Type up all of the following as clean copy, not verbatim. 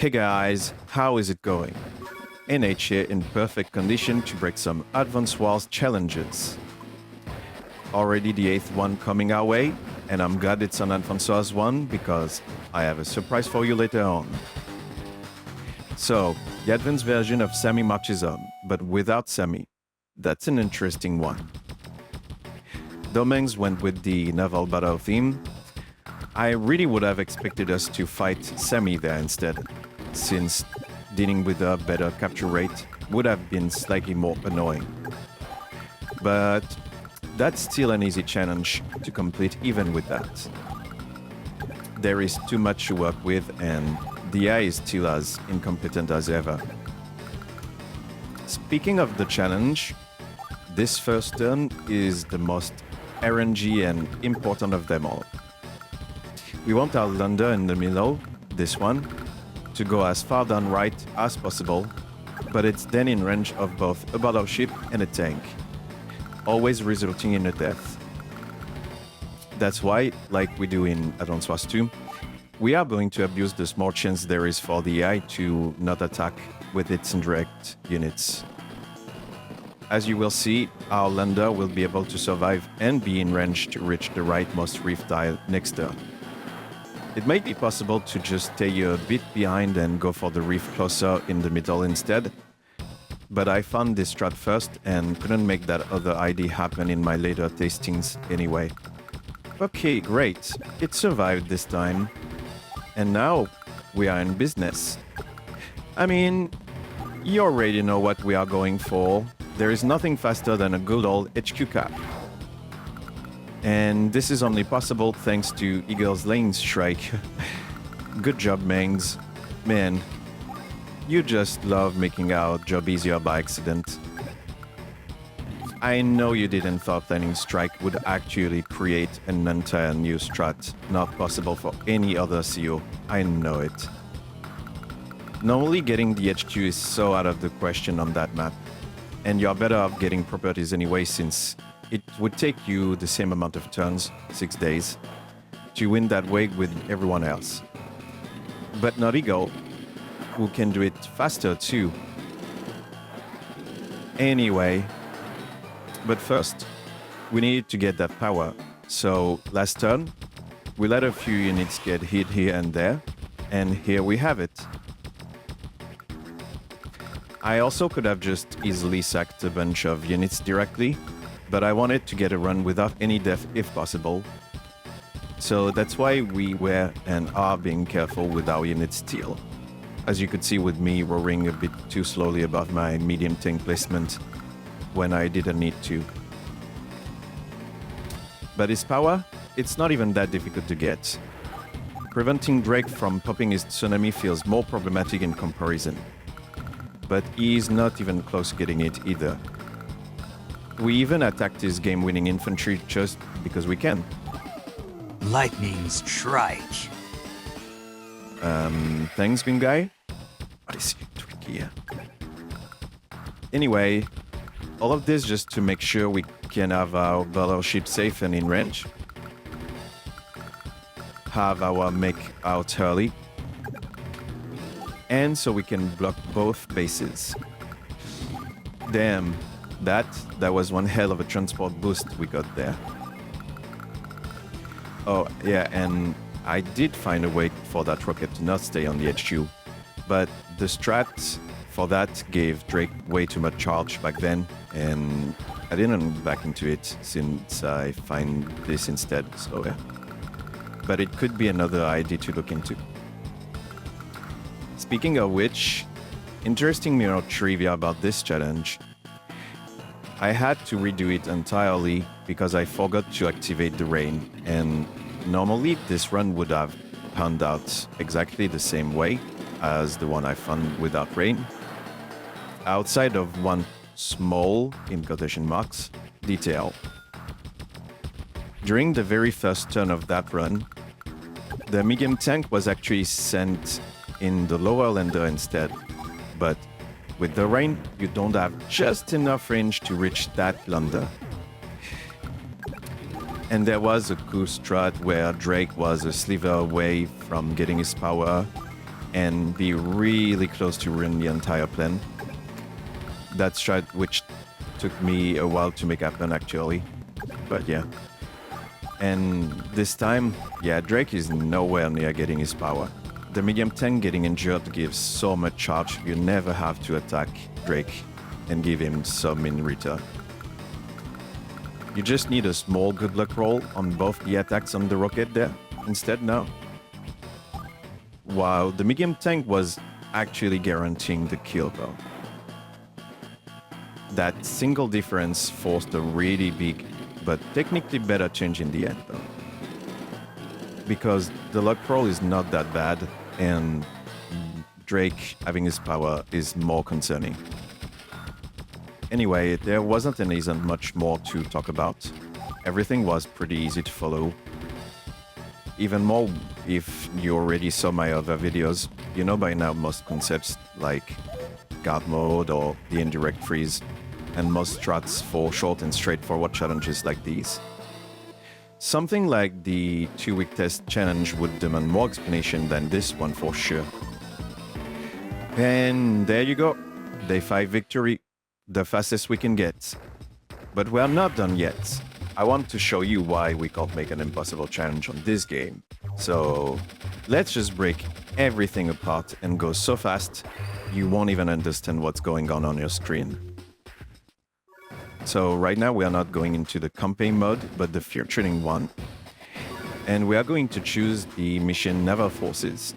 Hey guys, how is it going? NH here in perfect condition to break some Advance Wars challenges. Already the 8th one coming our way, and I'm glad it's an Advance Wars one because I have a surprise for you later on. So, the advanced version of Sami marches on, but without Sami. That's an interesting one. Though Mangs went with the naval battle theme, I really would have expected us to fight Sami there instead, since dealing with a better capture rate would have been slightly more annoying. But that's still an easy challenge to complete even with that. There is too much to work with and the AI is still as incompetent as ever. Speaking of the challenge, this first turn is the most RNG and important of them all. We want our lander in the middle, this one, to go as far down right as possible, but it's then in range of both a battleship and a tank, always resulting in a death. That's why, like we do in Advance Wars 2, we are going to abuse the small chance there is for the AI to not attack with its indirect units. As you will see, our lander will be able to survive and be in range to reach the rightmost reef tile next turn. It might be possible to just stay a bit behind and go for the reef closer in the middle instead, but I found this strat first and couldn't make that other idea happen in my later tastings anyway. Okay, great, it survived this time, and now we are in business. I mean, you already know what we are going for. There is nothing faster than a good old HQ cap. And this is only possible thanks to Eagle's Lane Strike. Good job, Mangs. Man, you just love making our job easier by accident. I know you didn't thought Lightning Strike would actually create an entire new strat, not possible for any other CO. I know it. Normally getting the HQ is so out of the question on that map, and you're better off getting properties anyway since it would take you the same amount of turns, 6 days, to win that way with everyone else. But not Eagle, who can do it faster too. Anyway, but first, we need to get that power. So last turn, we let a few units get hit here and there, and here we have it. I also could have just easily sacked a bunch of units directly, but I wanted to get a run without any death if possible. So that's why we were and are being careful with our unit steal. As you could see with me roaring a bit too slowly above my medium tank placement when I didn't need to. But his power, it's not even that difficult to get. Preventing Drake from popping his tsunami feels more problematic in comparison. But he's not even close to getting it either. We even attacked his game-winning infantry just because we can. Lightning strike. Thanks, good guy. What is he doing here? Anyway, all of this just to make sure we can have our battleship safe and in range. Have our mech out early. And so we can block both bases. Damn, that was one hell of a transport boost we got there. Oh, yeah, and I did find a way for that rocket to not stay on the HQ, but the strat for that gave Drake way too much charge back then, and I didn't back into it since I find this instead, so yeah. But it could be another idea to look into. Speaking of which, interesting mirror trivia about this challenge. I had to redo it entirely because I forgot to activate the rain, and normally this run would have panned out exactly the same way as the one I found without rain, outside of one small, in quotation marks, detail. During the very first turn of that run, the medium tank was actually sent in the lower lander instead, but with the rain, you don't have just enough range to reach that lander. And there was a cool strat where Drake was a sliver away from getting his power, and be really close to ruin the entire plan. That strat which took me a while to make happen actually, but yeah. And this time, yeah, Drake is nowhere near getting his power. The medium tank getting injured gives so much charge, you never have to attack Drake and give him some in return. You just need a small good luck roll on both the attacks on the rocket there instead now. Wow, the medium tank was actually guaranteeing the kill though. That single difference forced a really big but technically better change in the end though. Because the luck roll is not that bad and Drake having his power is more concerning. Anyway, there wasn't and isn't much more to talk about. Everything was pretty easy to follow. Even more if you already saw my other videos, you know by now most concepts like guard mode or the indirect freeze, and most strats for short and straightforward challenges like these. Something like the 2-week test challenge would demand more explanation than this one for sure. And there you go, day 5 victory, the fastest we can get. But we're not done yet. I want to show you why we can't make an impossible challenge on this game. So let's just break everything apart and go so fast you won't even understand what's going on your screen. So right now we are not going into the campaign mode, but the featuring one. And we are going to choose the mission Naval Forces.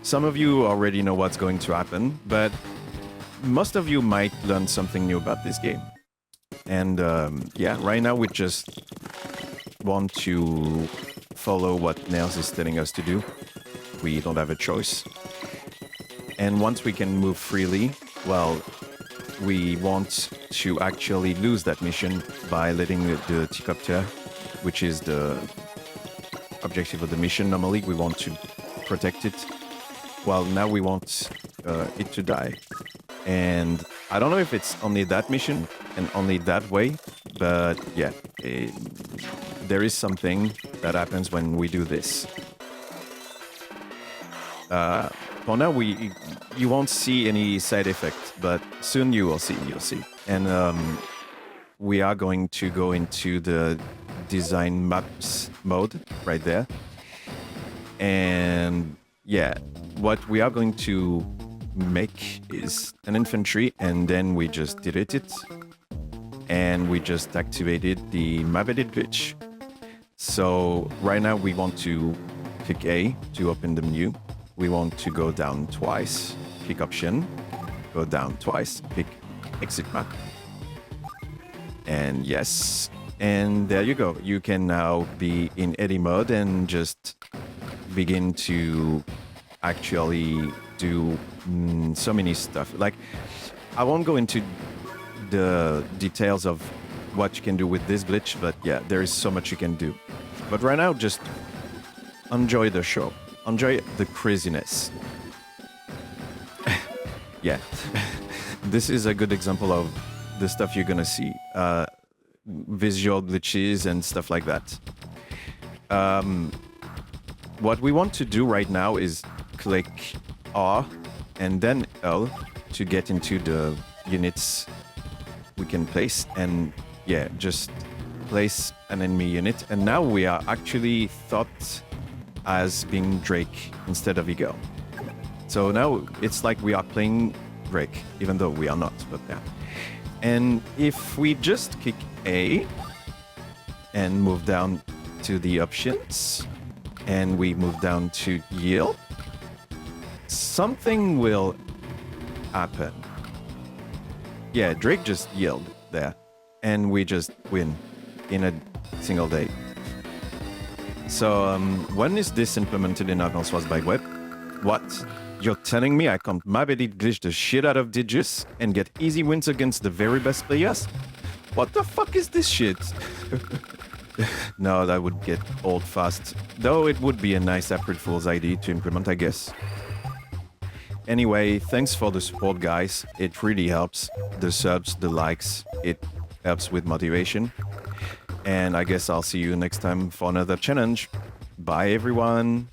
Some of you already know what's going to happen, but most of you might learn something new about this game. And yeah, right now we just want to follow what Nails is telling us to do. We don't have a choice. And once we can move freely, well, we want to actually lose that mission by letting the T-copter, which is the objective of the mission. Normally we want to protect it. Well, now we want it to die. And I don't know if it's only that mission and only that way, but yeah, there is something that happens when we do this. For now, you won't see any side effect, but soon you'll see. And we are going to go into the design maps mode right there. And yeah, what we are going to make is an infantry, and then we just delete it. And we just activated the map edit glitch. So right now we want to click A to open the menu. We want to go down twice, click option, go down twice, click exit map. And yes, and there you go. You can now be in edit mode and just begin to actually do so many stuff. Like, I won't go into the details of what you can do with this glitch, but yeah, there is so much you can do. But right now, just enjoy the show. Enjoy the craziness. Yeah, this is a good example of the stuff you're gonna see. Visual glitches and stuff like that. What we want to do right now is click R and then L to get into the units we can place, and yeah, just place an enemy unit. And now we are actually thought as being Drake instead of Eagle. So now it's like we are playing Drake, even though we are not, but yeah. And if we just click A and move down to the options, and we move down to yield, something will happen. Yeah, Drake just yelled there, and we just win in a single day. So when is this implemented in Vinesauce by web? What? You're telling me I can't map edit glitch the shit out of Digis and get easy wins against the very best players? What the fuck is this shit? No, that would get old fast. Though it would be a nice April Fool's idea to implement, I guess. Anyway, thanks for the support, guys. It really helps. The subs, the likes, it helps with motivation. And I guess I'll see you next time for another challenge. Bye, everyone.